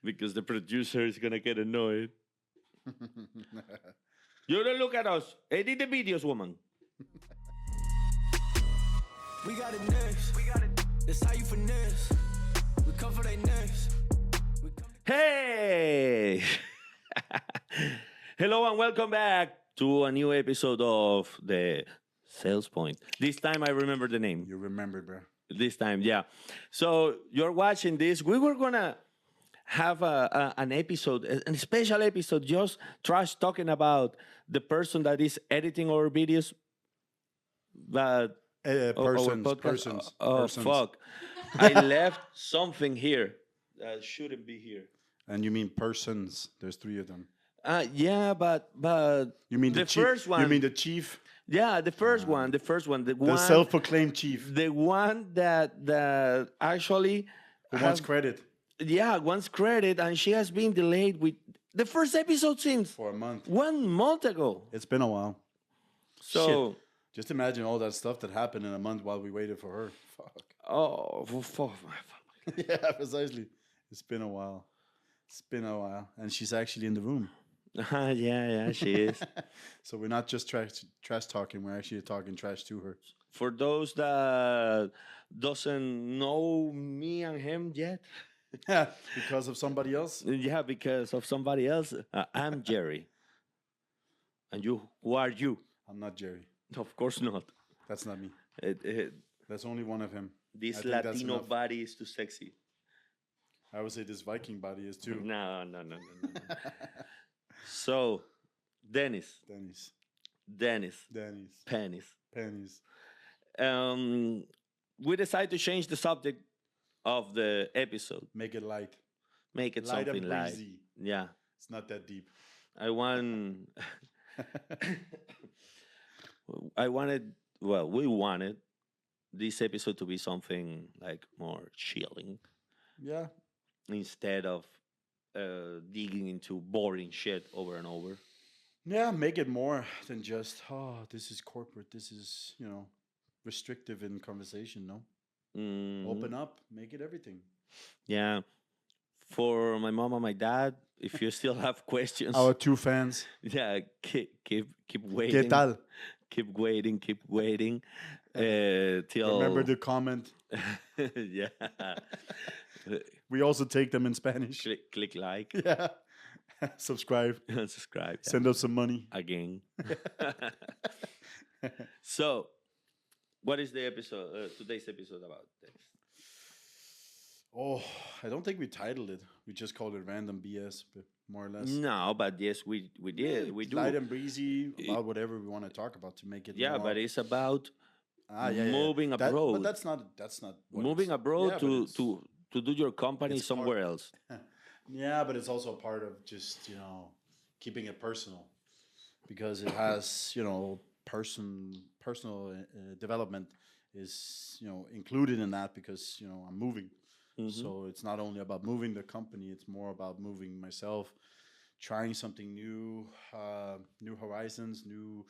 because the producer is gonna get annoyed. You don't look at us. Edit the videos, woman. We got it next. That's how you finesse. We come for they next. Hey! Hello and welcome back to a new episode of the Sales Point. This time I remember the name. You remember, bro. This time, yeah. So you're watching this. We were gonna have an episode, a special episode, just trash talking about the person that is editing our videos. But Persons. Fuck! I left something here that shouldn't be here. And you mean persons? There's 3 of them. Yeah, but You mean the chief? first one. You mean the chief? Yeah, the first one, the The one, self-proclaimed chief the one that actually who wants credit wants credit, and she has been delayed with the first episode since for a month. 1 month ago. It's been a while. So, Shit. Just imagine all that stuff that happened in a month while we waited for her. Fuck. fuck. Yeah, precisely. It's been a while. And she's actually in the room. Yeah, she is. So we're not just trash talking. We're actually talking trash to her. For those that doesn't know me and him yet, Because of somebody else. yeah, because of somebody else, I'm Jerry. And you, who are you? I'm not Jerry. Of course not. That's not me. It, That's only one of him. this I think that's Latino enough. body is too sexy. I would say this Viking body is too. No. So, Dennis, Denny's. penis. Pennies. We decided to change the subject of the episode. Make it light. Make it Light something and light. breezy. Yeah, It's not that deep. I want. We wanted this episode to be something like more chilling Yeah. instead of digging into boring shit over and over. Yeah, make it more than just, this is corporate. This is, restrictive in conversation, no? Mm, Open up. Make it everything. Yeah. For my mom and my dad, if you still have questions, Our 2 fans. yeah, keep waiting. ¿Qué tal? Keep waiting. Till Remember the comment. yeah. We also take them in Spanish. click like, Yeah. Subscribe. subscribe. Yeah. Send us some money. Again. So, what is the episode? Today's episode about? Dennis? Oh, I don't think we titled it. We just called it random BS, but more or less. No, but yes, we did. We do. Light and breezy about whatever we want to talk about to make it. Yeah, more, but it's about yeah. moving abroad. But that's not. What moving it's- abroad yeah, but to it's- do your company it's part- somewhere else. Yeah, but it's also a part of just keeping it personal, because it has personal development is included in that, because I'm moving. Mhm. So it's not only about moving the company; it's more about moving myself, trying something new, new horizons, new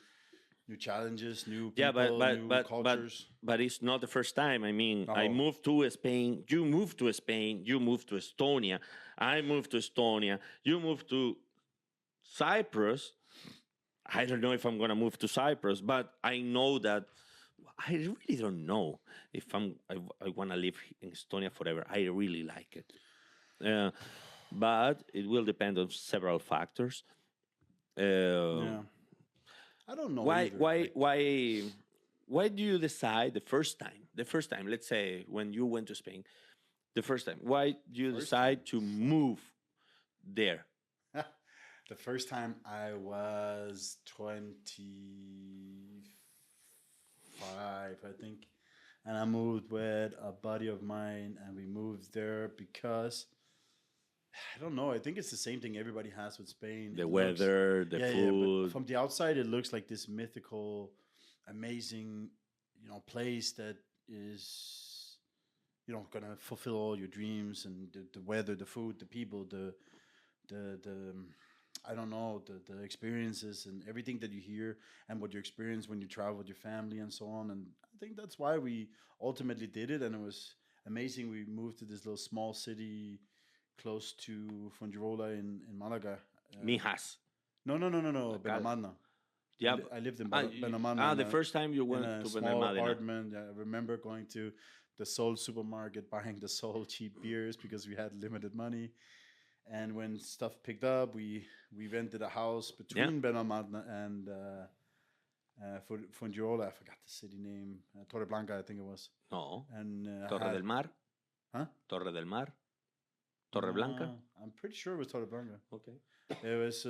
challenges, new people, Yeah, new cultures. but it's not the first time. I mean, I No. moved to Spain. You moved to Spain. You moved to Estonia. I moved to Estonia. You moved to Cyprus. I don't know if I'm gonna move to Cyprus, but I know that I really don't know if I want to live in Estonia forever. I really like it, but it will depend on several factors. Yeah, I don't know. Why either. why Like, why do you decide the first time, let's say when you went to Spain, the first time, why do you First decide to move there? the first time I was 25, I think, and I moved with a buddy of mine, and we moved there because I don't know. I think it's the same thing everybody has with Spain. The It looks- weather, the but food. from the outside, it looks like this mythical, amazing, place that is, gonna fulfill all your dreams, and the weather, the food, the people, the I don't know, the experiences and everything that you hear and what you experience when you travel with your family and so on. And I think that's why we ultimately did it, and it was amazing. We moved to this little small city close to Fuengirola in Malaga. Mijas. No. Cal- Benalmádena. Yeah. I lived in You- Benalmádena the first time you in went a to small Benalmádena. apartment. I remember going to the Sol supermarket, buying the Sol cheap beers because we had limited money. And when stuff picked up, we rented a house between Benalmádena and Fuengirola. I forgot the city name. Torreblanca, I think it was. No. And Torre del Mar. Huh? Torre del Mar. Torre Blanca. No, I'm pretty sure it was Torreblanca. Okay. It was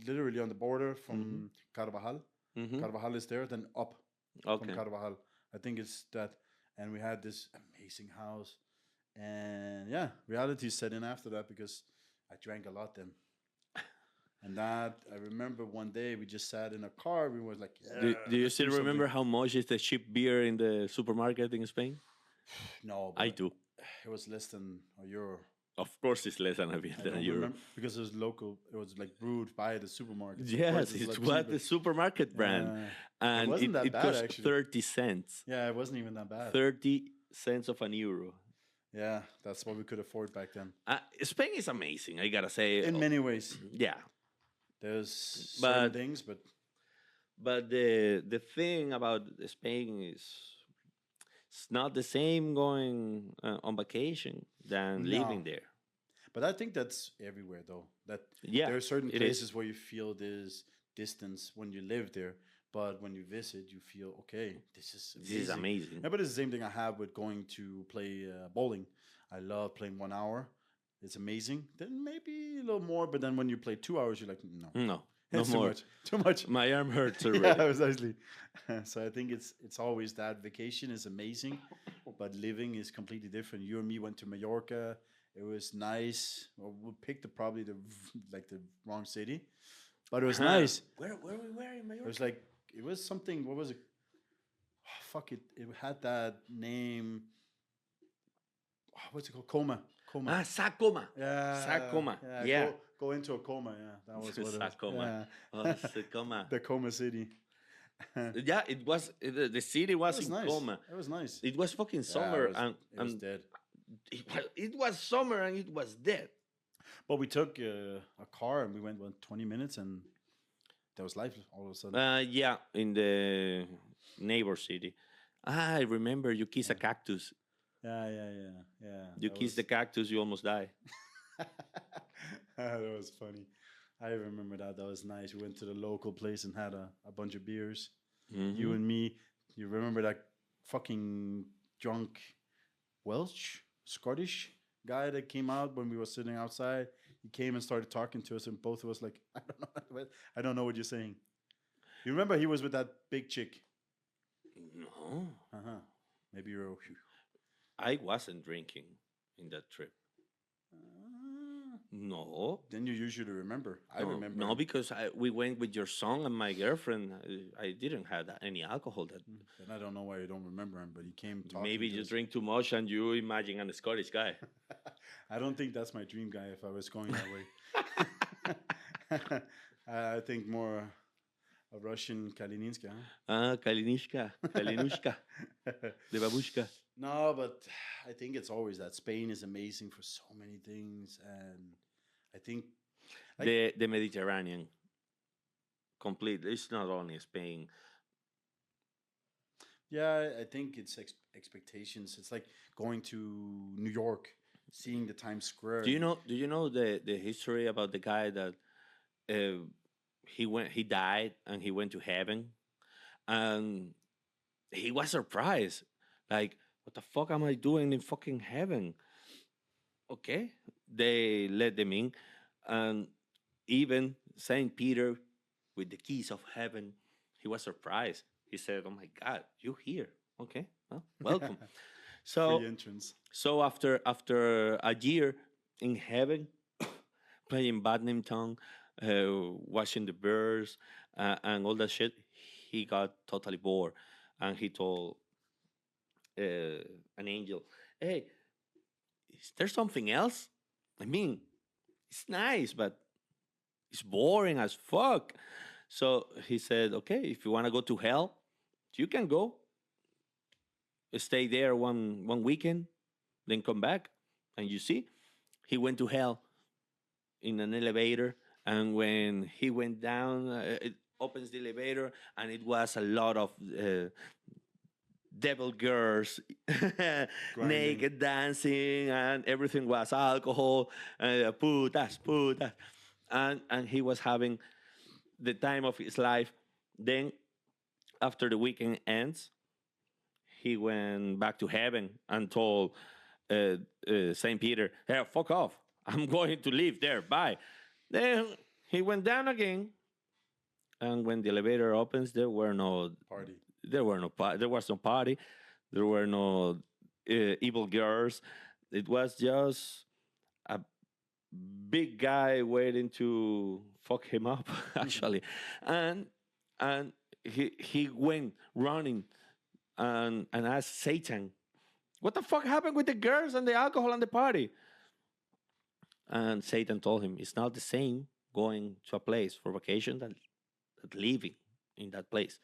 literally on the border from Carvajal. Mm-hmm. Carvajal is there, then up Okay. from Carvajal. I think it's that. And we had this amazing house. And yeah, reality set in after that because I drank a lot then. And that, I remember one day we just sat in a car. We were like, yeah. Do you let's still do remember something." how much is the cheap beer in the supermarket in Spain? No, I but do. it was less than €1. Of course, it's less than a beer I than a don't euro. remember because it was local. It was like brewed by the supermarket. So of Yes, course it's like what cheaper. the supermarket brand, and wasn't that it bad, cost actually. 30 cents. Yeah, it wasn't even that bad. 30 cents of an euro. Yeah, that's what we could afford back then. Spain is amazing, I gotta say. In many ways, Yeah, there's certain But- things, but but the thing about Spain is it's not the same going on vacation than living No. there. but I think that's everywhere though. That Yeah, there are certain it is. places where you feel this distance when you live there, but when you visit, you feel okay. This is This is amazing. Yeah, but it's the same thing I have with going to play bowling. I love playing 1 hour. It's amazing. Then maybe a little more, but then when you play 2 hours, you're like, no, No, no it's more. too much. My arm hurts already. Yeah, precisely. So I think it's always that vacation is amazing, but living is completely different. You and me went to Mallorca. It was nice. Well, we picked probably the wrong city, but it was nice. Where we were in It Mallorca? was like it was something. What was it? Oh, fuck it! It had that name. Oh, what's it called? Coma. Sacoma. Yeah. Sacoma. Yeah. Go into a coma. Yeah, that was what it was. Sacoma. Yeah. Oh, Sacoma. The coma city. Yeah, it was. The city was, It was in nice. coma. It was nice. It was fucking Yeah, summer, it was and dead. it was summer and it was dead. But we took a car and we went 20 minutes and there was life all of a sudden. Yeah, in the neighbor city. I remember you kiss a cactus. Yeah. You kiss the cactus, you almost die. That was funny. I remember that. That was nice. We went to the local place and had a bunch of beers. Mhm. You and me. You remember that fucking drunk Scottish guy that came out when we were sitting outside? He came and started talking to us, and both of us like, I don't know what you're saying. You remember he was with that big chick? No, Maybe you're. I wasn't drinking in that trip. No. Then you usually remember. I No, remember. No, because we went with your son and my girlfriend. I didn't have any alcohol. That And I don't know why you don't remember him, but he came talking. maybe to you us. drink too much and you imagine a Scottish guy. I don't think that's my dream guy if I was going that way. I think more a Russian Kalininska. Huh? Kalinushka, the babushka. No, but I think it's always that Spain is amazing for so many things, and I think The Mediterranean, completely. It's not only Spain. yeah, I think it's expectations. It's like going to New York, seeing the Times Square. Do you know the history about the guy that he died and he went to heaven, and he was surprised, like, what the fuck am I doing in fucking heaven? Okay, they let them in, and even Saint Peter with the keys of heaven, he was surprised. He said, "Oh my God, you here? Okay, well, welcome." So Free entrance. So after a year in heaven, playing badminton, watching the birds, and all that shit, he got totally bored, and he told an angel, "Hey, is there something else? I mean, it's nice, but it's boring as fuck." So he said, "Okay, if you want to go to hell, you can go. Stay there one weekend, then come back." And you see, he went to hell in an elevator, and when he went down, it opens the elevator, and it was a lot of devil girls Grinding. naked dancing, and everything was alcohol, putas, putas, and he was having the time of his life. Then after the weekend ends, he went back to heaven and told Saint Peter, "Hey, fuck off! I'm going to live there. Bye." Then he went down again, and when the elevator opens, Party. there was no party, there were no evil girls. It was just a big guy waiting to fuck him up, actually, and he went running and asked Satan, "What the fuck happened with the girls and the alcohol and the party?" And Satan told him, "It's not the same going to a place for vacation than living in that place.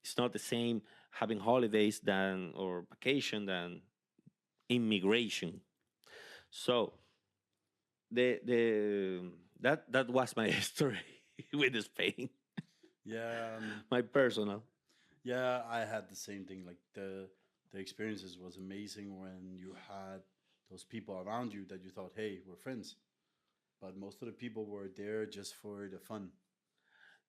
It's not the same having holidays than or vacation than immigration." So the that was my story with Spain, Yeah, my personal. yeah. I had the same thing. Like the experiences was amazing when you had those people around you that you thought, hey, we're friends. But most of the people were there just for the fun.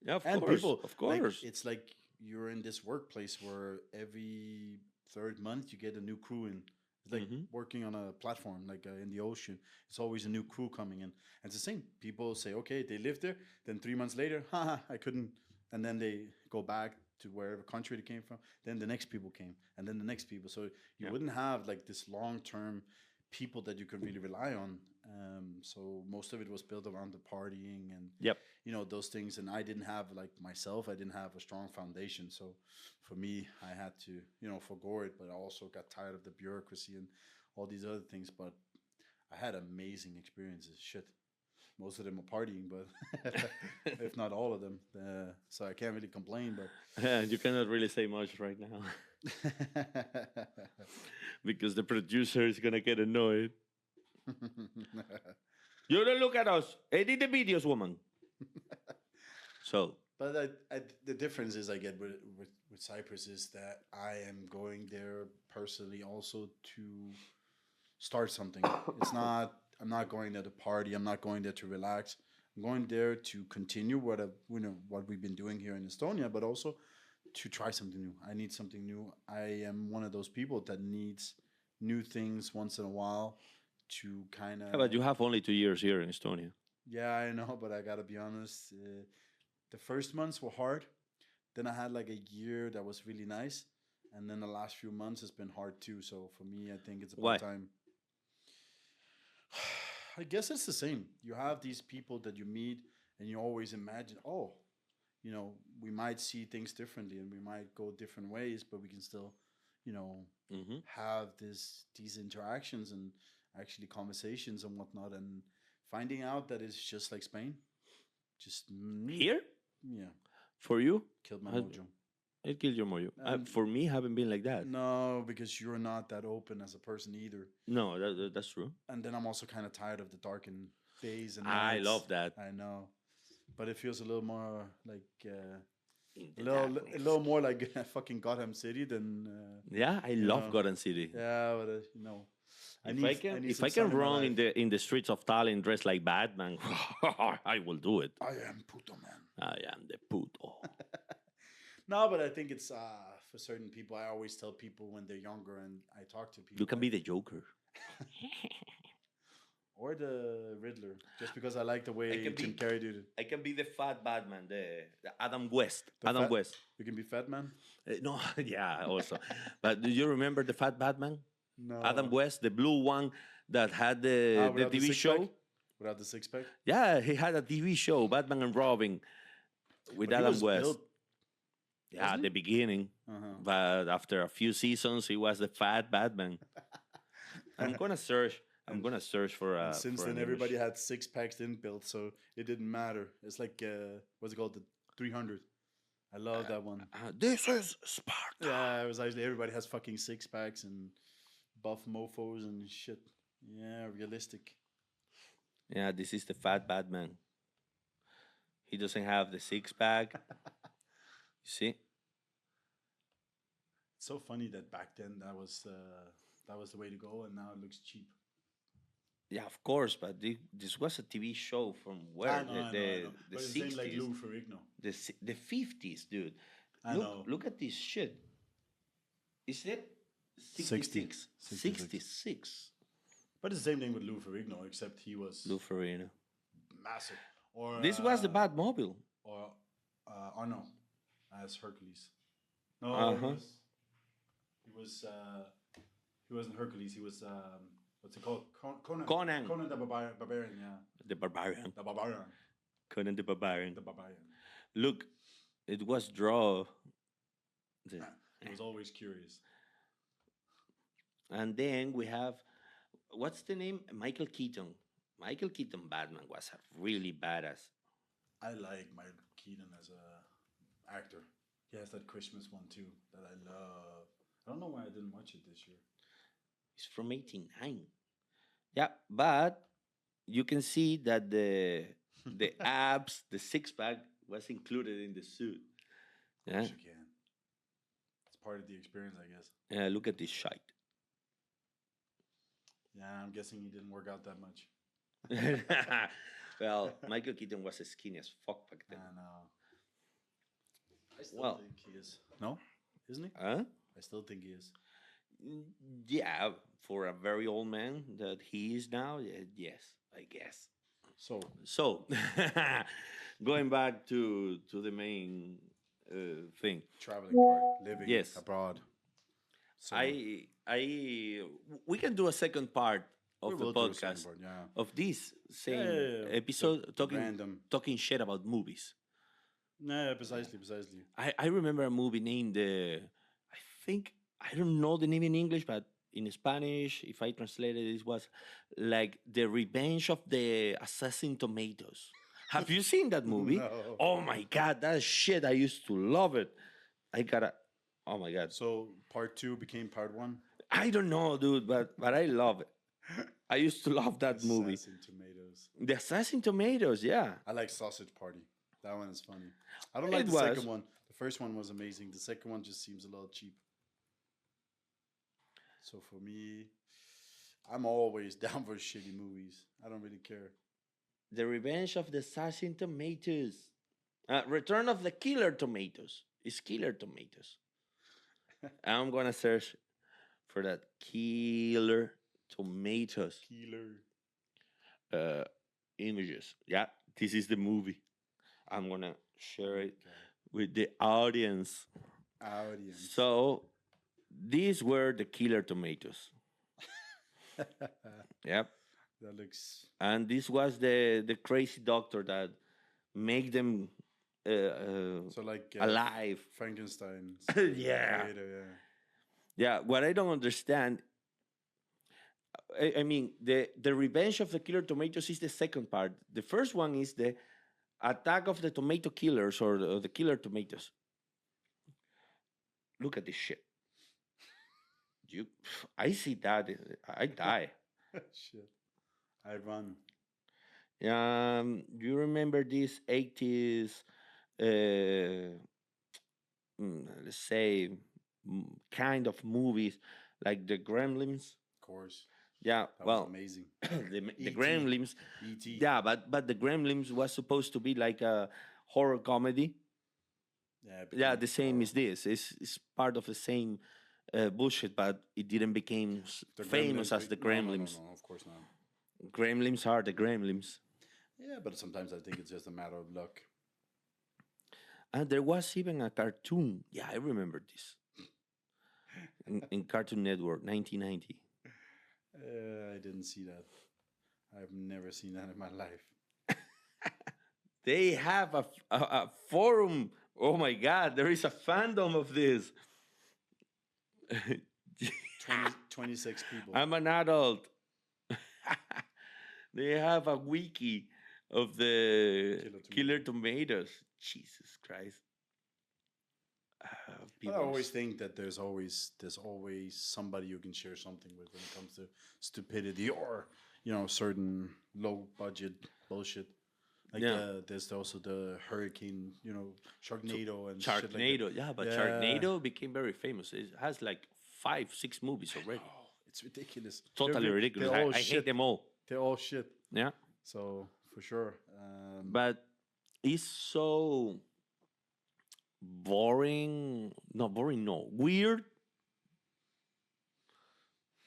Yeah, And people of like course. it's like you're in this workplace where every third month you get a new crew in. It's like Hmm. working on a platform, like in the ocean. It's always a new crew coming in. And it's the same. People say, okay, they live there. Then 3 months later, haha, I couldn't. And then they go back to wherever country they came from. Then the next people came, and then the next people. So you Yeah. wouldn't have like this long term people that you could really rely on. So most of it was built around the partying and Yep. those things. And I didn't have like myself, I didn't have a strong foundation. So for me, I had to forgo it, but I also got tired of the bureaucracy and all these other things. But I had amazing experiences. Shit, most of them are partying, but if not all of them, so I can't really complain. You cannot really say much right now But because the producer is gonna get annoyed. You don't look at us. Edit the videos, woman. So But the difference is I get with Cyprus is that I am going there personally also to start something. It's not I'm not going there to party. I'm not going there to relax. I'm going there to continue what we've been doing here in Estonia, but also to try something new. I need something new. I am one of those people that needs new things once in a while to kind yeah, but of you have only 2 years here in Estonia. yeah, I know, but I gotta be honest. The first months were hard. Then I had like a year that was really nice, and then the last few months has been hard too. So for me, I think it's about Why? time. I guess it's the same. You have these people that you meet, and you always imagine, oh, we might see things differently, and we might go different ways, but we can still, you know, Hmm. have these interactions and actually conversations and whatnot, and finding out that it's just like Spain, just Here yeah, for you, killed my I- mojo. it killed your mojo. And For me, haven't been like that. no, because you're not that open as a person either. No, that's true. And then I'm also kind of tired of the darkened days and I nights. love that. I know, but it feels a little more like In a the little darkness. more like fucking Gotham City than Yeah, I you love know. Gotham City. Yeah, but I need If some I can sun in my run life. in the streets of Tallinn dressed like Batman, I will do it. I am puto man. I am the puto. No, but I think it's for certain people. I always tell people when they're younger and I talk to people. You can be the Joker. Or the Riddler, just because I like the way can Jim be- Carrey did it. I can be the fat Batman, the Adam West. The Adam fat- West. You can be Fat Man. No, yeah, also. But do you remember the fat Batman? No. Adam West, the blue one that had the without TV six show. pack? Without the six pack. Yeah, he had a TV show, Batman and Robin, with But he Adam was West. built- Yeah, wasn't at he? the beginning. Uh-huh. But after a few seasons, he was the fat Batman. I'm gonna search. I'm gonna search for And since for then, an everybody image. had six packs inbuilt, so it didn't matter. It's like what's it called, the 300. I love that one. This is Sparta. Yeah, it was actually everybody has fucking six packs and buff mofo's and shit. Yeah, realistic. Yeah, this is the fat Batman. He doesn't have the six pack. You see? It's so funny that back then that was the way to go, and now it looks cheap. Yeah, of course, but this was a TV show from I where know, I know, I know. the But it's the same like 60s, Lou Ferrigno. the 50s, dude. I know. Look at this shit. Is it 60. 66? 66. 66. But it's the same thing with Lou Ferrigno, except he was Lou Ferrigno. massive. Or This was the Batmobile. or Arno as Hercules. No, Uh-huh. he wasn't Hercules. He was what's it called? Conan. Conan. Conan the Barbarian. Yeah, The Barbarian. the Barbarian. Conan the Barbarian. The Barbarian. Look, it was draw. He was always curious. And then we have, what's the name? Michael Keaton. Michael Keaton Batman was a really badass. I like Michael Keaton as a actor. He has that Christmas one too that I love. I don't know why I didn't watch it this year. It's from 89. Yeah, but you can see that the abs, the six pack was included in the suit. Of Yeah, course you can. It's part of the experience, I guess. yeah. Look at this shite. Yeah, I'm guessing he didn't work out that much. Well, Michael Keaton was skinny as fuck back then. And I still Well, think he is. No, isn't he? Huh? I still think he is. Yeah, for a very old man that he is now, yes, I guess. So, going back to the main thing, traveling part, living Yes. abroad. So we can do a second part we of the will do a second podcast part, yeah. of this same Yeah. episode The talking random. talking shit about movies. Yeah, precisely. I remember a movie named I think I don't know the name in English, but in Spanish, if I translated it was like The Revenge of the Assassin Tomatoes. Have you seen that movie? No. Oh my god, that shit! I used to love it. I gotta. Oh my god. So part 2 became part 1. I don't know, dude, but I love it. I used to love that movie. Assassin Tomatoes. The Assassin Tomatoes, yeah. I like Sausage Party. That one is funny. I don't It like the was. second one. The first one was amazing. The second one just seems a little cheap. So for me, I'm always down for shitty movies. I don't really care. The Revenge of the Assassin Tomatoes. Return of the Killer Tomatoes. It's Killer Tomatoes. I'm gonna search for that Killer Tomatoes Killer. images. Yeah, this is the movie. I'm gonna share it Okay. with the audience. Audience. So these were the Killer Tomatoes. Yep. That looks. And this was the crazy doctor that make them So like alive. Frankenstein. Yeah. Yeah. Yeah, what I don't understand, I mean, the Revenge of the Killer Tomatoes is the second part. The first one is the Attack of the Tomato Killers or the Killer Tomatoes. Look at this shit. I see that, I die. Shit. I'd run. Do you remember these 80s, let's say, kind of movies like the Gremlins? Of course. Yeah, That well, was amazing. the E.T.. Gremlins. E.T. Yeah, but the Gremlins was supposed to be like a horror comedy. Yeah, it Yeah, became the same horror. as this. It's part of the same bullshit, but it didn't become The famous Gremlins as the be- no, no, no, Gremlins. no, of course not. Gremlins are the Gremlins. Yeah, but sometimes I think it's just a matter of luck. And there was even a cartoon. Yeah, I remember this. In Cartoon Network, 1990. I didn't see that. I've never seen that in my life. They have a forum. Oh my God, there is a fandom of this. 26 people. I'm an adult. They have a wiki of the Killer Tomatoes. Jesus Christ. But I always think that there's always somebody you can share something with when it comes to stupidity or certain low budget bullshit. Like there's also the hurricane, Sharknado and shit like that. Sharknado, yeah, but Yeah. Sharknado became very famous. It has like 5, 6 movies already. Oh, it's ridiculous. Totally ridiculous. They're all I shit. hate them all. They're all shit. Yeah, So for sure. but it's so boring. Not boring. No, weird.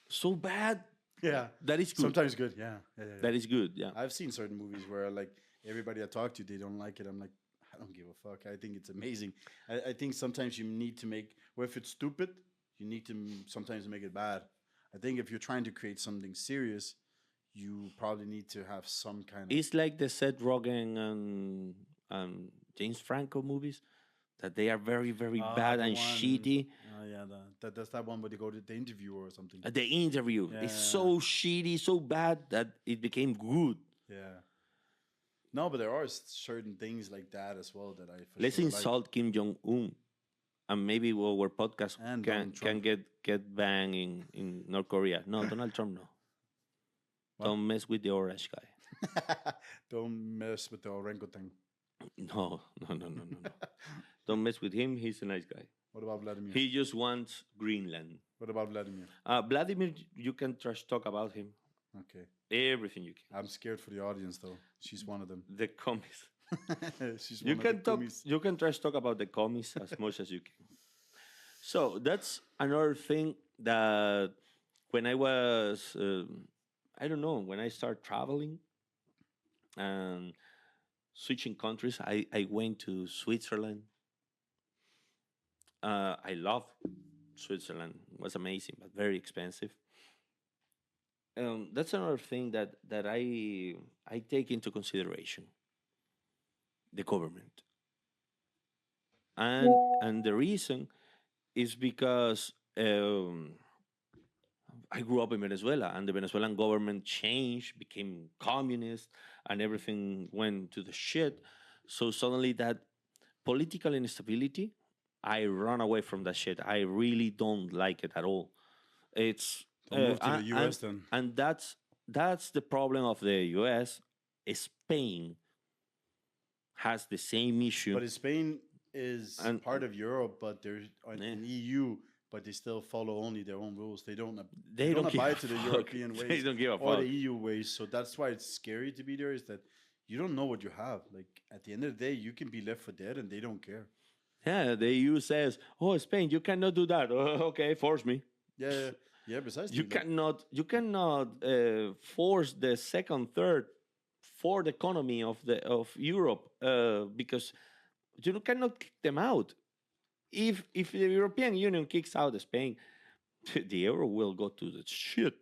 So bad. Yeah. That is good. Sometimes good. Yeah. Yeah. That is good. Yeah. I've seen certain movies where like everybody I talk to, they don't like it. I'm like, I don't give a fuck. I think it's amazing. I think sometimes you need to make, or if it's stupid, you need to sometimes make it bad. I think if you're trying to create something serious, you probably need to have some kind of. It's like the Seth Rogen and James Franco movies, that they are very, very bad the and one- shitty. Yeah, that's that one where they go to the interview or something. The interview is so shitty, so bad that it became good. Yeah. No, but there are certain things like that as well that I. For Let's sure like. insult Kim Jong Un, and maybe our podcast And can Donald get banned in North Korea. No, Donald Trump, no. What? Don't mess with the orange guy. Don't mess with the orangutan. No. Don't mess with him. He's a nice guy. What about Vladimir? He just wants Greenland. What about Vladimir? Vladimir, you can trash talk about him. Okay. Everything you can. I'm scared for the audience though. She's one of them. The commies. She's You one can of the talk. gummies. You can trash talk about the commies as much as you can. So that's another thing that when I was, I don't know, when I started traveling and switching countries, I went to Switzerland. I love Switzerland. It was amazing, but very expensive. That's another thing that I take into consideration: the government, and the reason is because I grew up in Venezuela, and the Venezuelan government changed, became communist, and everything went to the shit. So suddenly, that political instability, I run away from that shit. I really don't like it at all. It's Don't move to the US then. and that's the problem of the US. Spain has the same issue. But Spain is And- part of Europe, but they're Yeah. in EU, but they still follow only their own rules. They don't. They don't give abide a to the fuck. European ways. They don't give a or the fuck. EU ways. So that's why it's scary to be there. Is that you don't know what you have. Like at the end of the day, you can be left for dead, and they don't care. Yeah, the EU says, "Oh, Spain, you cannot do that." Okay, force me. Yeah. Besides, You cannot force the second, third, fourth economy of Europe because you cannot kick them out. If the European Union kicks out Spain, the euro will go to the shit.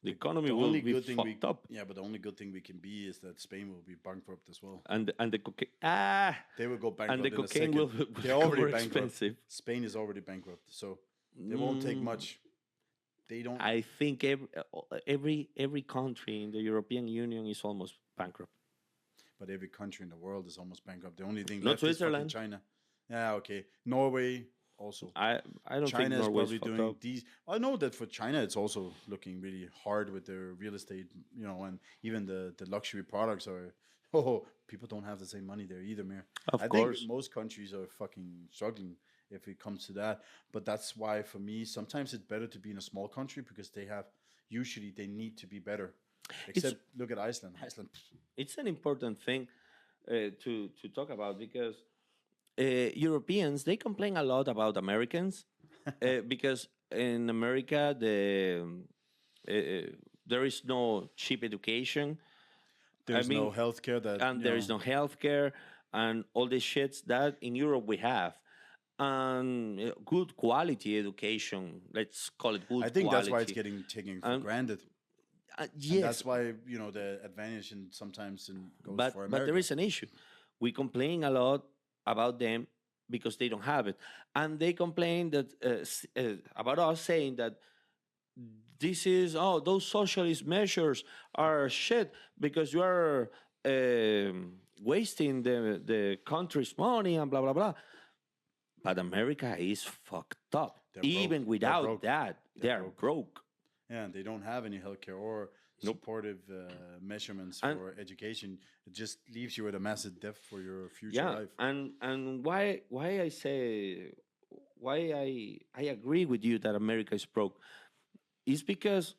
The economy The will only be good thing fucked up. Yeah, but the only good thing we can be is that Spain will be bankrupt as well. And the cocaine They will go bankrupt. and the in a cocaine second. will They're become already more bankrupt. expensive. Spain is already bankrupt, so they won't take Mm, much. They don't. I think every country in the European Union is almost bankrupt. But every country in the world is almost bankrupt. The only thing Not left is fucking Switzerland. China. Yeah, okay. Norway also. I don't China think is Norway's probably fucked doing up. these. I know that for China, it's also looking really hard with their real estate, and even the luxury products are. Oh, people don't have the same money there either, man. Of I course. think most countries are fucking struggling if it comes to that. But that's why, for me, sometimes it's better to be in a small country because they need to be better. Except look at Iceland. Iceland. It's an important thing to talk about because Europeans, they complain a lot about Americans because in America there is no cheap education. There's no mean, healthcare that. And there is no healthcare and all the shits that in Europe we have. And good quality education, let's call it good I think that's why it's quality. getting taken for granted. And Yes, that's why the advantage goes for but America. there is an issue. We complain a lot about them because they don't have it, and they complain that about us saying that this is those socialist measures are shit because you are wasting the country's money and blah blah blah. But America is fucked up. They're broke. Even They're without broke. that, they They're are broke. broke. Yeah, they don't have any healthcare, or Nope. supportive measurements And- for education. It just leaves you with a massive depth for your future Yeah, life. and why I say why I agree with you that America is broke is because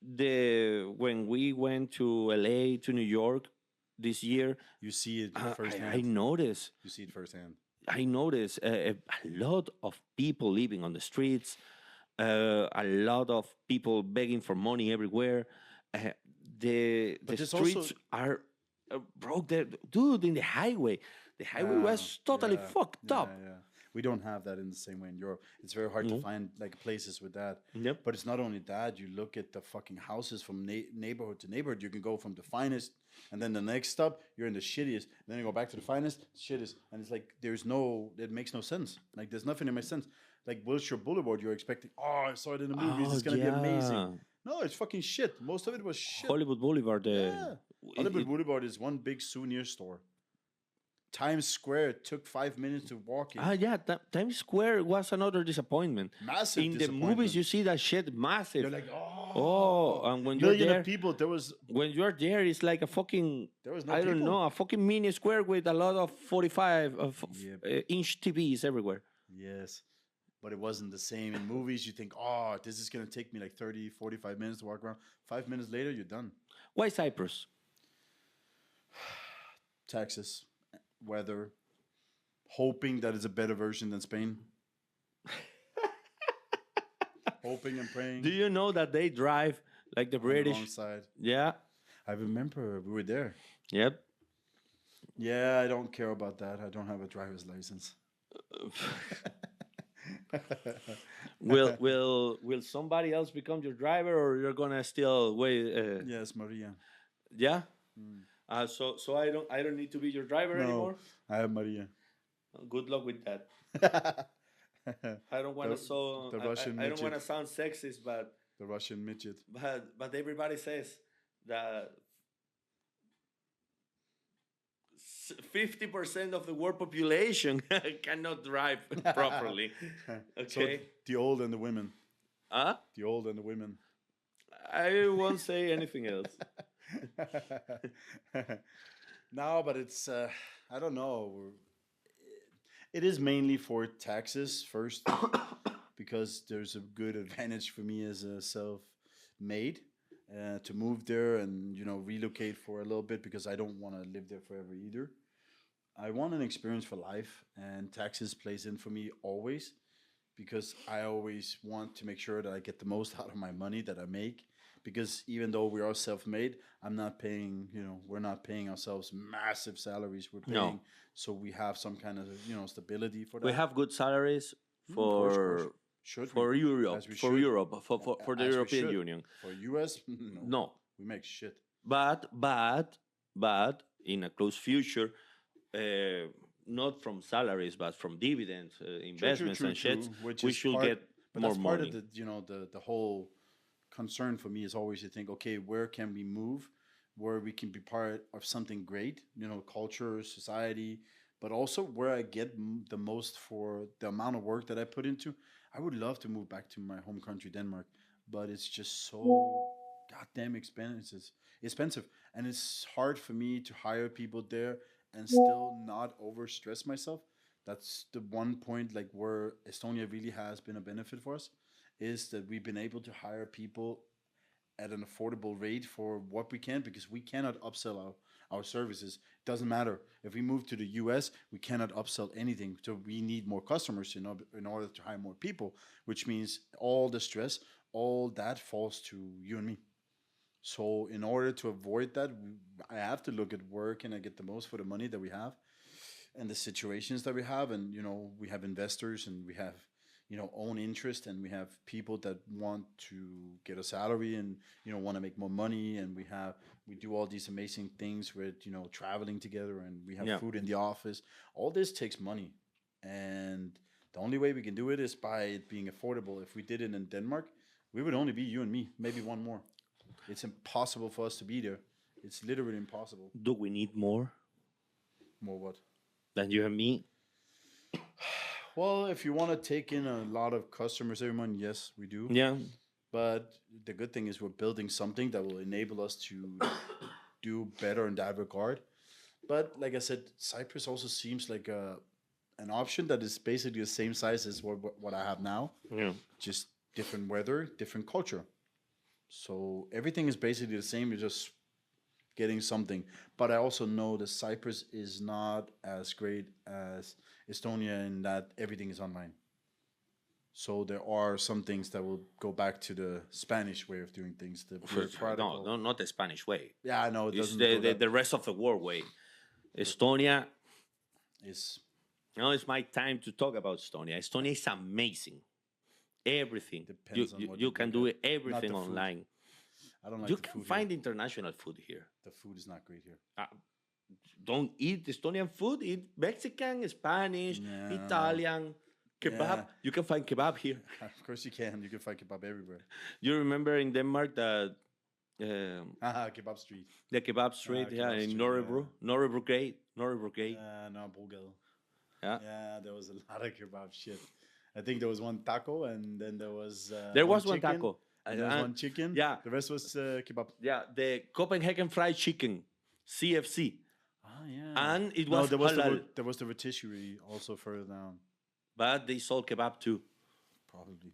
the when we went to LA to New York this year, You see it I firsthand. noticed You see it firsthand. a lot of people living on the streets, a lot of people begging for money everywhere. Uh, the But the there's also- streets are broke. There, dude, in the highway. The highway was totally fucked up. Yeah. We don't have that in the same way in Europe. It's very hard to find like places with that. Yep. But it's not only that. You look at the fucking houses from neighborhood to neighborhood. You can go from the finest, and then the next stop you're in the shittiest. And then you go back to the finest, shittest, and it's like it makes no sense. Like there's nothing in my sense. Like Wilshire Boulevard, you're expecting. Oh, I saw it in the movies. It's gonna be amazing. No, it's fucking shit. Most of it was shit. Hollywood Boulevard. Yeah. Hollywood Boulevard is one big souvenir store. Times Square took 5 minutes to walk in. Yeah, Times Square was another disappointment. Massive In the disappointment. movies, you see that shit massive. You're like, And when you're million there, of people. There was when you're there, it's like a fucking. There was no I don't people. know, a fucking mini square with a lot of 45 Yep. inch TVs everywhere. yes, but it wasn't the same in movies. You think, oh, this is gonna take me like 30, 45 minutes to walk around. 5 minutes later, you're done. Why Cyprus? Taxes, weather, hoping that it's a better version than Spain. Hoping and praying. Do you know that they drive like the on the British? wrong side. Yeah. I remember we were there. Yep. Yeah, I don't care about that. I don't have a driver's license. Will somebody else become your driver, or you're gonna still wait? Yes, Maria. Yeah. So I don't need to be your driver anymore. I have Maria. Good luck with that. I don't want to the Russian I don't want to midget. sound sexist, but The Russian midget. everybody says that 50% of the world population cannot drive properly. So Okay. the old and the women. Huh? The old and the women. I won't say anything else. No, but it's I don't know. It is mainly for taxes first, because there's a good advantage for me as a self-made to move there and relocate for a little bit, because I don't want to live there forever either. I want an experience for life, and taxes plays in for me always, because I always want to make sure that I get the most out of my money that I make. Because even though we are self-made, I'm not paying, we're not paying ourselves massive salaries. We're No. paying, so we have some kind of, stability for that. We have good salaries Of course, for Should for we? Europe, As we for should. Europe, for the As we European should. Union. For US, no. No, We make shit. but in a close future, not from salaries, but from dividends, investments and shit, which we is should part- get But more that's part money. of the whole concern for me is always to think, okay, where can we move, where we can be part of something great, culture, society, but also where I get the most for the amount of work that I put into. I would love to move back to my home country, Denmark, but it's just so goddamn expensive, and it's hard for me to hire people there and still not over stress myself. That's the one point, like, where Estonia really has been a benefit for us, is that we've been able to hire people at an affordable rate for what we can, because we cannot upsell our services. It doesn't matter. If we move to the US, we cannot upsell anything. So we need more customers in order to hire more people, which means all the stress, all that falls to you and me. So in order to avoid that, I have to look at where can I get the most for the money that we have and the situations that we have. And, we have investors, and we have, own interest, and we have people that want to get a salary and, want to make more money. And we do all these amazing things with, traveling together, and we have Yeah. food in the office. All this takes money. And the only way we can do it is by it being affordable. If we did it in Denmark, we would only be you and me, maybe one more. It's impossible for us to be there. It's literally impossible. Do we need more More what? than you and me? Well, if you want to take in a lot of customers every month, yes, we do. Yeah. But the good thing is we're building something that will enable us to do better in that regard. But like I said, Cyprus also seems like an option that is basically the same size as what I have now, Yeah. just different weather, different culture. So everything is basically the same. You're just getting something. But I also know that Cyprus is not as great as Estonia in that everything is online. So there are some things that will go back to the Spanish way of doing things. The bureaucratical- No, not the Spanish way. Yeah, I know it It's doesn't go that- the rest of the world way. Estonia. is Now it's my time to talk about Estonia. Estonia is amazing. Everything. Depends on what You you can look do at. everything Not the food. online. I don't like You the can food find here. international food here. The food is not great here. Don't eat Estonian food. Eat Mexican, Spanish, No. Italian, kebab. Yeah. You can find kebab here. Of course you can. You can find kebab everywhere. You remember in Denmark that Kebab street. the kebab street, kebab yeah, in street, Nørrebro, Nørrebrogade. No, Bulgal. Yeah. Yeah, there was a lot of kebab shit. I think there was one taco, and then there was There was one chicken, taco. and there was And- one chicken. yeah. The rest was kebab. Yeah, the Copenhagen fried chicken, CFC, Yeah. and it No, was halal, there was the rotisserie also further down. but they sold kebab too. Probably.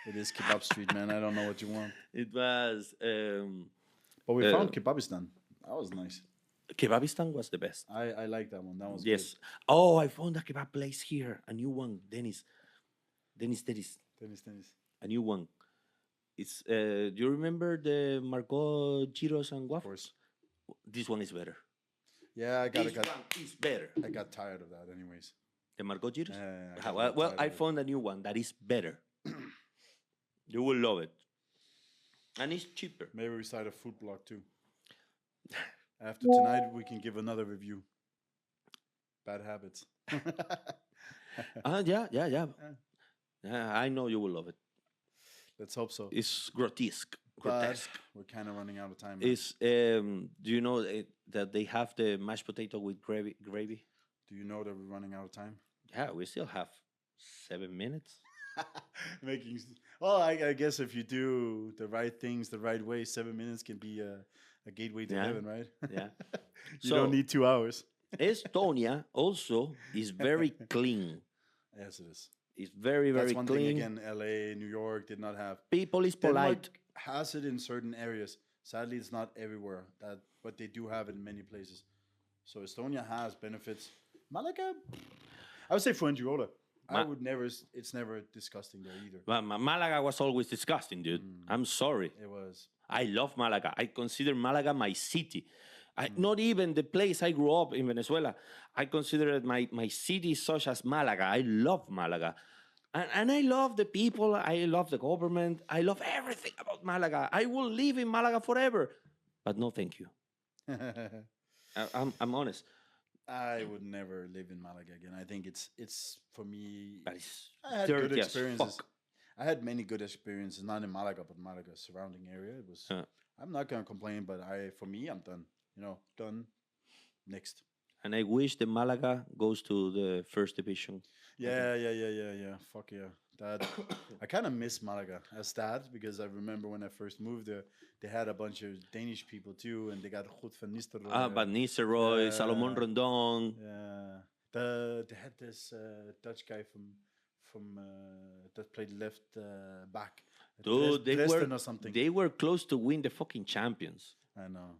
It is kebab street, man. I don't know what you want. It was But we found Kebabistan. That was nice. Kebabistan was the best. I like that one. That was Yes. Oh, I found a kebab place here, a new one, Dennis. Dennis, good. Tennis. a new one. It's do you remember the Margot gyros and Of waffles? course. This one is better. Yeah, This one is better. I got tired of that anyways. The Margot gyros. Yeah, I got Well, tired I of it. found a new one that is better. You will love it, and it's cheaper. Maybe we start a food blog too. After tonight, we can give another review. Bad habits. Yeah. Yeah, I know you will love it. Let's hope so. It's grotesque. But we're kind of running out of time. now. Is do you know that they have the mashed potato with gravy? Do you know that we're running out of time? Yeah, we still have 7 minutes. Well, I guess if you do the right things the right way, 7 minutes can be a gateway to Yeah. heaven, right? Yeah. You don't need 2 hours. Estonia also is very clean. Yes, it is. It's very, very That's one clean. thing again. LA, New York did not have. People is polite. Denmark has it in certain areas. Sadly, it's not everywhere. But they do have it in many places. So Estonia has benefits. Malaga, I would say Fuengirola. I would never. It's never disgusting there either. But Malaga was always disgusting, dude. I'm sorry. It was. I love Malaga. I consider Malaga my city. Not even the place I grew up in Venezuela. I consider it my city such as Malaga. I love Malaga. And I love the people. I love the government. I love everything about Malaga. I will live in Malaga forever. But no, thank you. I'm honest. I would never live in Malaga again. I think it's for me. But it's I had good dirty as experiences. fuck. I had many good experiences, not in Malaga, but Malaga surrounding area. It was. I'm not gonna complain, but for me, I'm done. Done. Next. And I wish the Malaga goes to the first division. Yeah. Fuck yeah. That I kind of miss Malaga as that because I remember when I first moved there, they had a bunch of Danish people too, and they got Ruud van Nistelrooy. Van Nistelrooy, Yeah. Salomon Rondon. Yeah. They had this Dutch guy from that played left back. at Dude, Dresden or something. they were close to win the fucking champions. I know.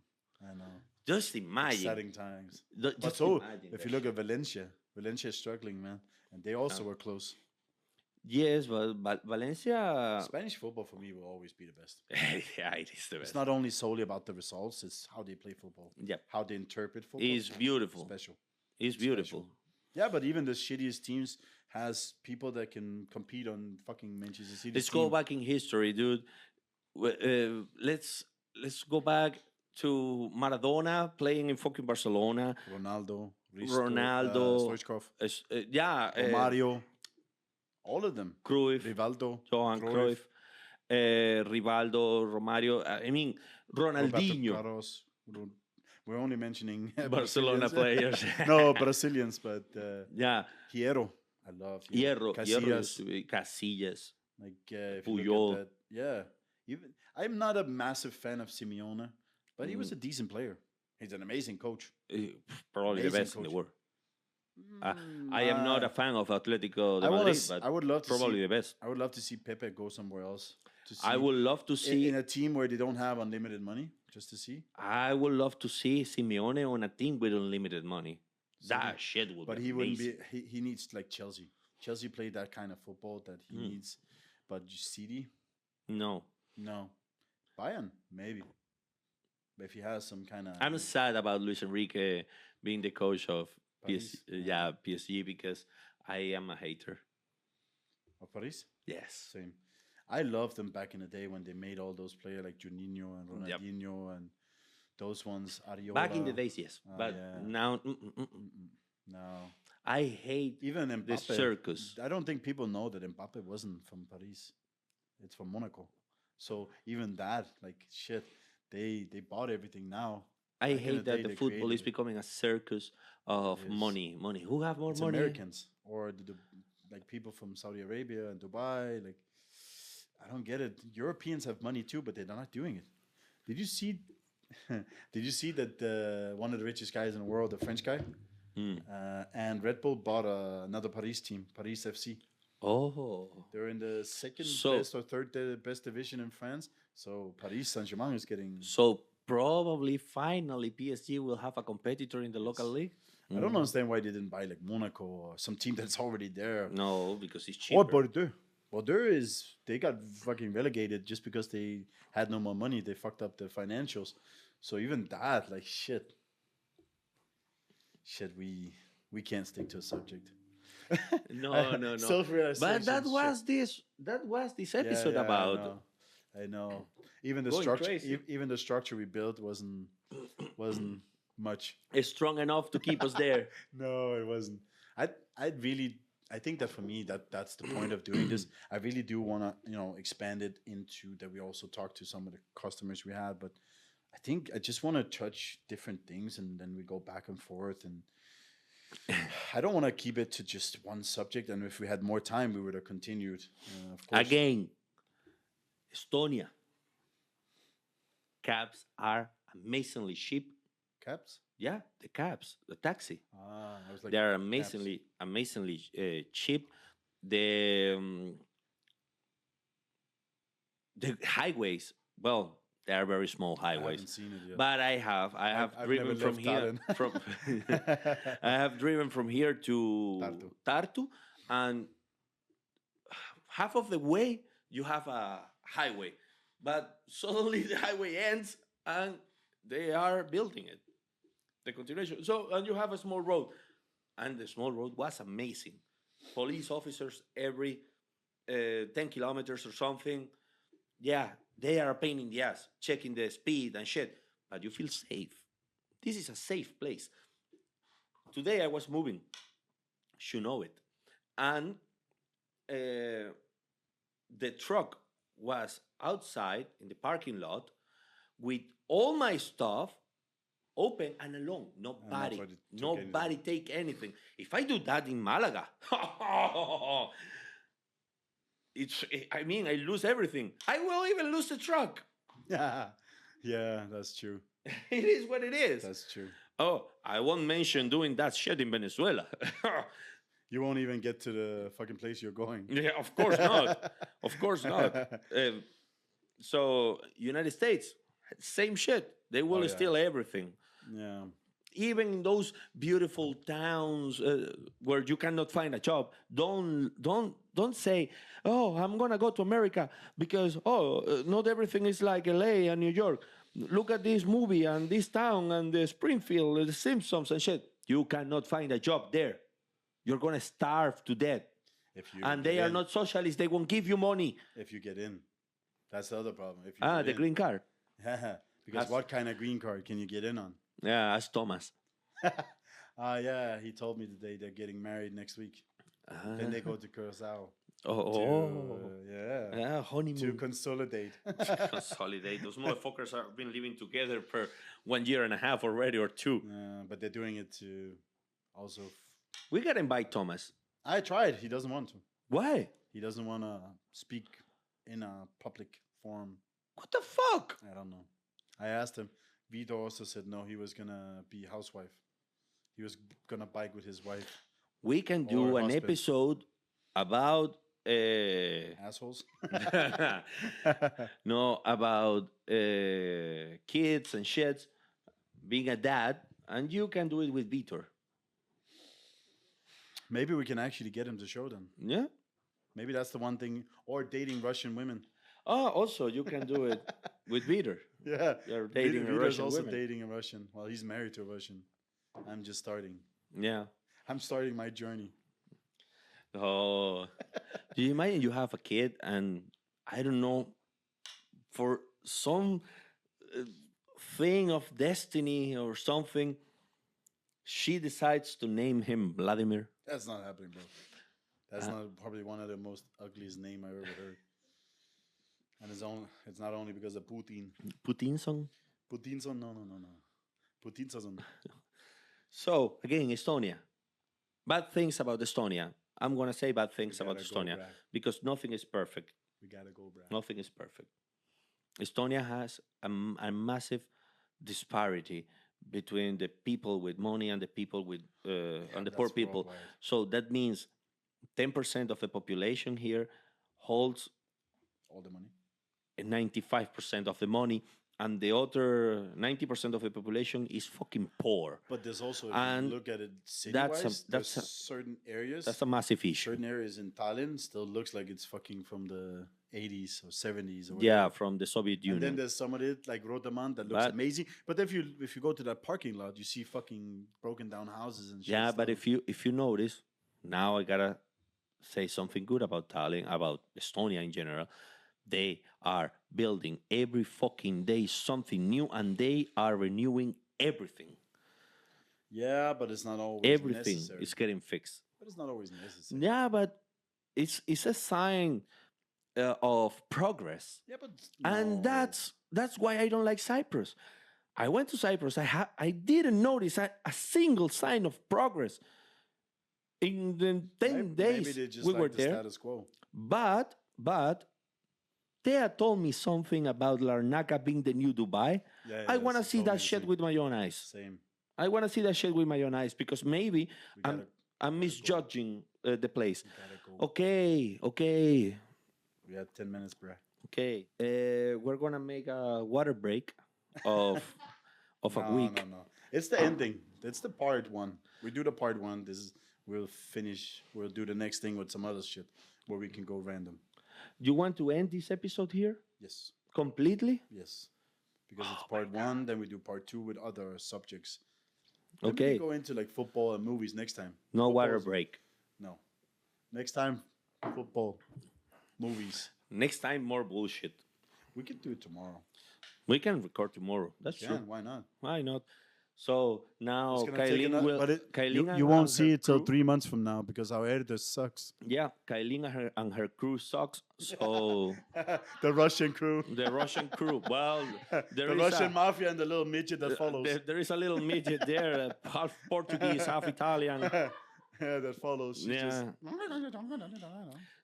Just imagine. Exciting times. Just But so, imagine if that you look at Valencia is struggling, man, and they also were close. Yes, but Valencia. Spanish football for me will always be the best. Yeah, it is the It's best. not only solely about the results; it's how they play football, Yep, how they interpret football. it's beautiful. Special. It's beautiful. Yeah, but even the shittiest teams has people that can compete on fucking Manchester City. Let's go back in history, dude. Let's go back to Maradona playing in fucking Barcelona. Ronaldo, Ronaldo, Stoichkov, Mario, all of them. Cruyff, Rivaldo, Johan Cruyff, Rivaldo, Romario. I mean, Ronaldinho. Roberto Carlos. We're only mentioning Barcelona Brazilians. players. No, Brazilians, but Yeah, Hierro. I love Hierro, Casillas. Casillas. Like if you Puyol. look at Yeah. Even I'm not a massive fan of Simeone, but he was Mm, a decent player. He's an amazing coach. Probably the Amazing best in the coach. world. Uh, Mm, I am not a fan of Atletico de I want Madrid, to. but I would love to see. probably the best. I would love to see Pepe go somewhere else to I see would love to in see. a team where they don't have unlimited money, just to see. I would love to see Simeone on a team with unlimited money. City. That shit would be But he wouldn't amazing. be. He needs like Chelsea. Chelsea played that kind of football that he Mm, needs. But City, no, no. Bayern, maybe. But if he has some kind of I'm sad about Luis Enrique being the coach of Paris, yeah, PSG because I am a hater. of Paris, Yes. same. I loved them back in the day when they made all those players like Juninho and Yep. Ronaldinho and those ones. Ariola. Back in the days, yes, but yeah. now Mm-mm. No. I hate Even the Mbappe. circus. I don't think people know that Mbappe wasn't from Paris. It's from Monaco. So even that, like shit, they bought everything now. I Back in hate that day, the they football is created it. becoming a circus of It is. money. Money. Who have more It's money? Americans or like people from Saudi Arabia and Dubai. Like I don't get it. Europeans have money too, but they're not doing it. Did you see? Did you see that one of the richest guys in the world, the French guy, Hmm. and Red Bull bought another Paris team, Paris FC. Oh, They're in the second So- best or third best division in France. So Paris Saint-Germain is getting. so probably finally PSG will have a competitor in the local league. I don't understand why they didn't buy like Monaco or some team that's already there. No, because it's Or cheaper. Bordeaux. Bordeaux is they got fucking relegated just because they had no more money. They fucked up the financials. So even that, like shit, we can't stick to a subject. No, no, no. Self-realization. But that was this episode about. I know. Even the Going structure, crazy. even the structure we built wasn't much. Strong enough to keep us there. No, it wasn't. I think that for me that's the point of doing this. I really do want to expand it into that. We also talk to some of the customers we had, but I think I just want to touch different things and then we go back and forth. And I don't want to keep it to just one subject. And if we had more time, we would have continued. Of course. Again, Estonia. Cabs are amazingly cheap. Caps. Yeah, the cabs, the taxi. I was like, They are cabs. amazingly cheap. The highways, well, they are very small I haven't highways. seen it yet. But I have I've driven never from left here Tallinn. from I have driven from here to Tartu. Tartu, and half of the way you have a highway, but suddenly the highway ends and they are building it. The continuation. So and you have a small road, and the small road was amazing. Police officers every 10 kilometers or something. Yeah, they are a pain in the ass, checking the speed and shit, but you feel safe. This is a safe place. Today I was moving, you know it, and the truck was outside in the parking lot with all my stuff open and alone. Nobody nobody took take anything. If I do that in Malaga, I mean, I lose everything. I will even lose the truck. Yeah, that's true. It is what it is. That's true. Oh, I won't mention doing that shit in Venezuela. You won't even get to the fucking place you're going. Yeah, of course not. Of course not. So United States, same shit. They will Oh, yeah. steal everything. Yeah. Even in those beautiful towns where you cannot find a job, don't say, "Oh, I'm gonna go to America because not everything is like LA and New York. Look at this movie and this town and the Springfield, the Simpsons and shit. You cannot find a job there. You're gonna starve to death. If you And get they are in- not socialists. They won't give you money. If you get in, that's the other problem. If you Ah, get the in. green card. Because That's- what kind of green card can you get in on? Yeah, ask Thomas. Yeah, he told me today they're getting married next week. Then they go to Curacao. Yeah. To Honeymoon. consolidate. Consolidate. Those motherfuckers have been living together for 1 year and a half already or two. But they're doing it to also. We gotta invite Thomas. I tried. He doesn't want to. Why? He doesn't want to speak in a public forum. What the fuck? I don't know. I asked him. Vito also said no. He was gonna be housewife. He was gonna bike with his wife. We can do Or an husband. episode about Assholes. no, about kids and shits, being a dad, and you can do it with Vitor. Maybe we can actually get him to show them. Yeah. Maybe that's the one thing. Or dating Russian women. Oh, also you can do it with Vitor. Yeah. You're dating a Vito's Russian also woman. dating a Russian. Well, he's married to a Russian. I'm just starting. Yeah. I'm starting my journey. Oh, do you imagine you have a kid and I don't know, for some thing of destiny or something, she decides to name him Vladimir? That's not happening, bro. That's not probably one of the most ugliest name I've ever heard. And it's not only because of Putin. Putinson? Putinson? No. Putinson. So, again, Estonia. Bad things about Estonia. I'm going to say bad things about gotta go, Estonia Brad. because nothing is perfect. We gotta go, bro. Nothing is perfect. Estonia has a massive disparity between the people with money and the people with and the poor that's people. worldwide. So that means 10% of the population here holds All the money. 95% of the money, and the other 90% of the population is fucking poor. But there's also, if And you look at it that's city-wise, that's there's certain areas. That's a massive issue. Certain areas in Tallinn still looks like it's fucking from the 80s or 70s or whatever. Yeah, from the Soviet And Union. then there's some of it like Rotermann that looks But- amazing. But if you go to that parking lot, you see fucking broken down houses and shit. Yeah, but still. if you notice, now I gotta say something good about Tallinn, about Estonia in general. They are building every fucking day something new, and they are renewing everything. Yeah, but it's not always Everything necessary. is getting fixed. But it's not always necessary. Yeah, but it's a sign of progress, Yeah, but and no. that's why I don't like Cyprus. I went to Cyprus. I didn't notice a single sign of progress in the 10 days Maybe they just we like were the there. status quo. But Thea told me something about Larnaca being the new Dubai. Yeah, I yes, want to you see told me that the shit same. with my own eyes. Same. I want to see that shit with my own eyes because maybe We I'm gotta misjudging the place. go. Okay. We had 10 minutes, bruh. Okay, we're gonna make a water break of a week. No. It's the ending. It's the part one. We do the part one. We'll finish. We'll do the next thing with some other shit where we can go random. You want to end this episode here Yes. completely? Yes. Because it's part one, then we do part two with other subjects. Then we Okay. can go into like football and movies next time. No Football water is- break. No. Next time, football, movies. Next time, more bullshit. We can do it tomorrow. We can record tomorrow. That's Yeah, true. why not? Why not? So now It's gonna take Kailin ano- will. but it, Kailin you and won't her see it till crew- 3 months from now because our editor sucks. Yeah, Kailin and her crew sucks. So The Russian crew. the Russian crew. Well, there The is Russian a, mafia and the little midget that follows. there is a little midget there, half Portuguese, half Italian. Yeah, that follows. She Yeah. just-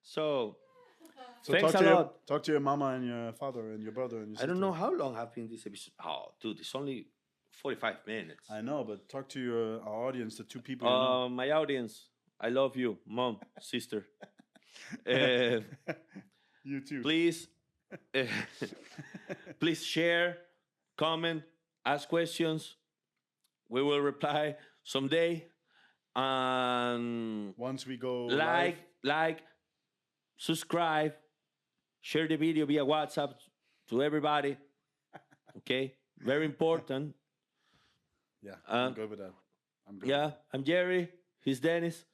So So thanks talk a to lot. talk to your mama and your father and your brother and your I don't sister. know how long have been this episode. Oh, dude, it's only 45 minutes. I know, but talk to our audience, the two people. You know. My audience, I love you, mom, sister. Uh, You too. please, please share, comment, ask questions. We will reply someday. And Once we go like, subscribe, share the video via WhatsApp to everybody. Okay, very important. yeah, I'm good with that. I'm good. Yeah, I'm Jerry. He's Dennis.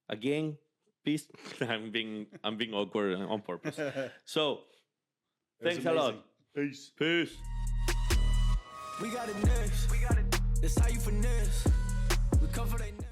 Again, peace. I'm being awkward on purpose. So, It was thanks a lot. amazing. Peace. Peace. We got it next. That's how you finesse. We come for they next.